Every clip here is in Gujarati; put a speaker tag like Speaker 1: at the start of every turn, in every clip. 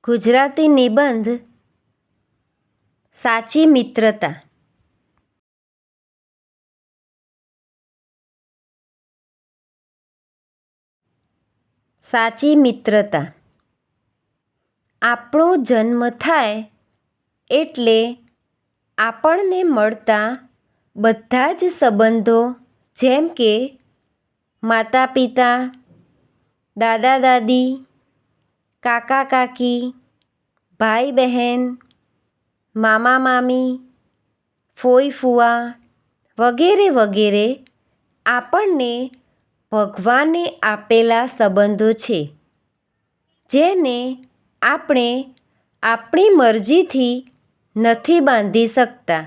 Speaker 1: ગુજરાતી નિબંધ સાચી મિત્રતા. સાચી મિત્રતા. આપણો જન્મ થાય એટલે આપણને મળતા બધા જ સંબંધો જેમ કે માતા પિતા, દાદા દાદી, કાકા કાકી, ભાઈ બહેન, મામા મામી, ફોઈ ફુવા વગેરે વગેરે આપણને ભગવાને આપેલા સંબંધો છે, જેને આપણે આપણી મરજીથી નથી બાંધી શકતા.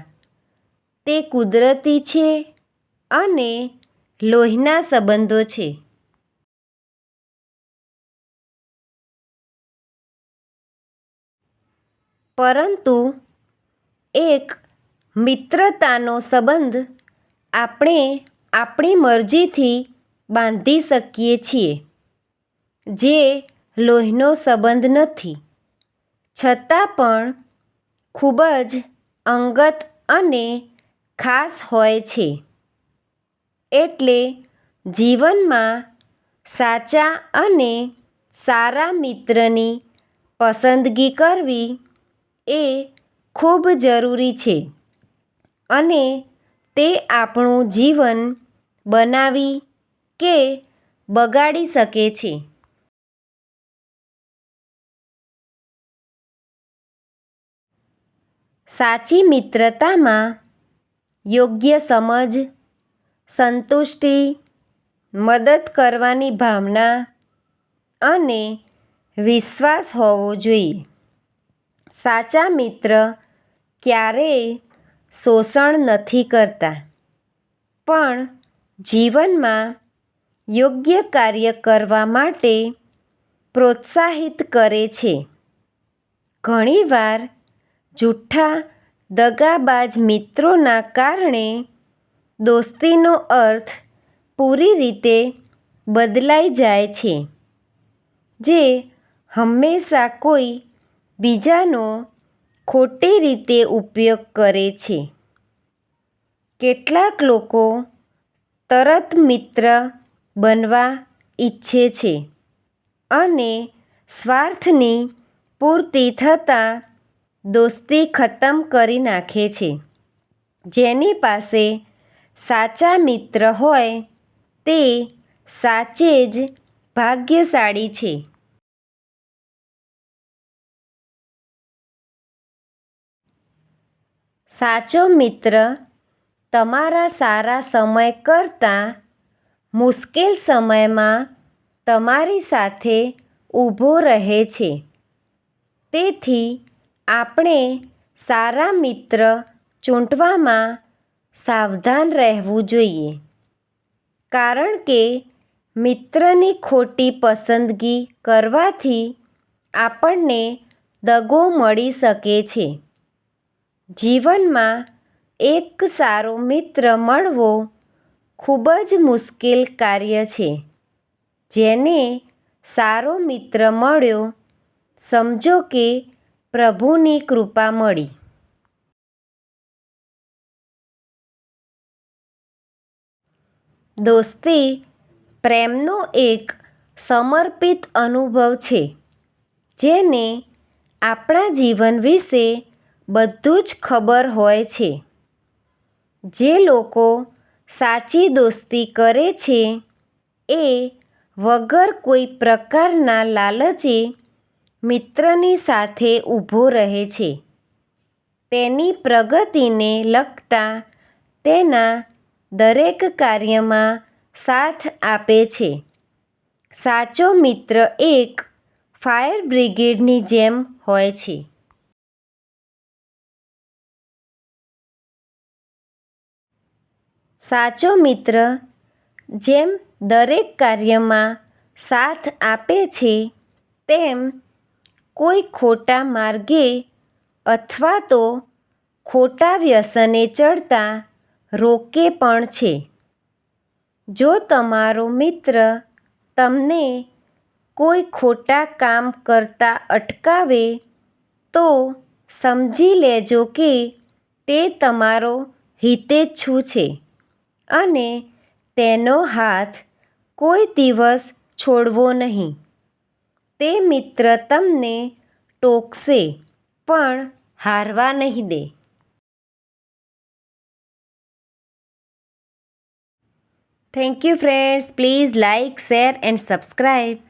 Speaker 1: તે કુદરતી છે અને લોહીના સંબંધો છે. પરંતુ એક મિત્રતાનો સંબંધ આપણે આપણી મરજીથી બાંધી શકીએ છીએ, જે લોહીનો સંબંધ નથી, છતાં પણ ખૂબ જ અંગત અને ખાસ હોય છે. એટલે જીવનમાં સાચા અને સારા મિત્રની પસંદગી કરવી એ ખૂબ જરૂરી છે અને તે આપણું જીવન બનાવી કે બગાડી શકે છે. સાચી મિત્રતામાં યોગ્ય સમજ, સંતુષ્ટિ, મદદ કરવાની ભાવના અને વિશ્વાસ હોવો જોઈએ. સાચા મિત્ર ક્યારેય શોષણ નથી કરતા, પણ જીવનમાં યોગ્ય કાર્ય કરવા માટે પ્રોત્સાહિત કરે છે. ઘણીવાર જૂઠ્ઠા દગાબાજ મિત્રોના કારણે દોસ્તીનો અર્થ પૂરી રીતે બદલાઈ જાય છે, જે હંમેશા કોઈ બીજાનો ખોટી રીતે ઉપયોગ કરે છે. કેટલાક લોકો તરત મિત્ર બનવા ઈચ્છે છે અને સ્વાર્થની પૂર્તિ થતાં દોસ્તી ખતમ કરી નાખે છે. જેની પાસે સાચા મિત્ર હોય તે સાચે જ ભાગ્યશાળી છે. સાચો મિત્ર તમારા સારા સમય કરતાં મુશ્કેલ સમયમાં તમારી સાથે ઊભો રહે છે. તેથી આપણે સારા મિત્ર ચૂંટવામાં સાવધાન રહેવું જોઈએ, કારણ કે મિત્રની ખોટી પસંદગી કરવાથી આપણને દગો મળી શકે છે. જીવનમાં એક સારો મિત્ર મળવો ખૂબ જ મુશ્કેલ કાર્ય છે. જેને સારો મિત્ર મળ્યો, સમજો કે પ્રભુની કૃપા મળી. દોસ્તી પ્રેમનો એક સમર્પિત અનુભવ છે, જેને આપણા જીવન વિશે બધું જ ખબર હોય છે. જે લોકો સાચી દોસ્તી કરે છે એ વગર કોઈ પ્રકારના લાલચે મિત્રની સાથે ઊભો રહે છે. તેની પ્રગતિને લગતા તેના દરેક કાર્યમાં સાથ આપે છે. સાચો મિત્ર એક ફાયર બ્રિગેડની જેમ હોય છે. સાચો મિત્ર જેમ દરેક કાર્યમાં સાથ આપે છે, તેમ કોઈ ખોટા માર્ગે અથવા તો ખોટા વ્યસને ચડતા રોકે પણ છે. જો તમારો મિત્ર તમને કોઈ ખોટા કામ કરતા અટકાવે તો સમજી લેજો કે તે તમારો હિતેચ્છુ છે અને તેનો હાથ કોઈ દિવસ છોડવો નહીં. તે મિત્ર તમને ટોકશે પણ હારવા નહીં દે. Thank you friends. Please like, share and subscribe.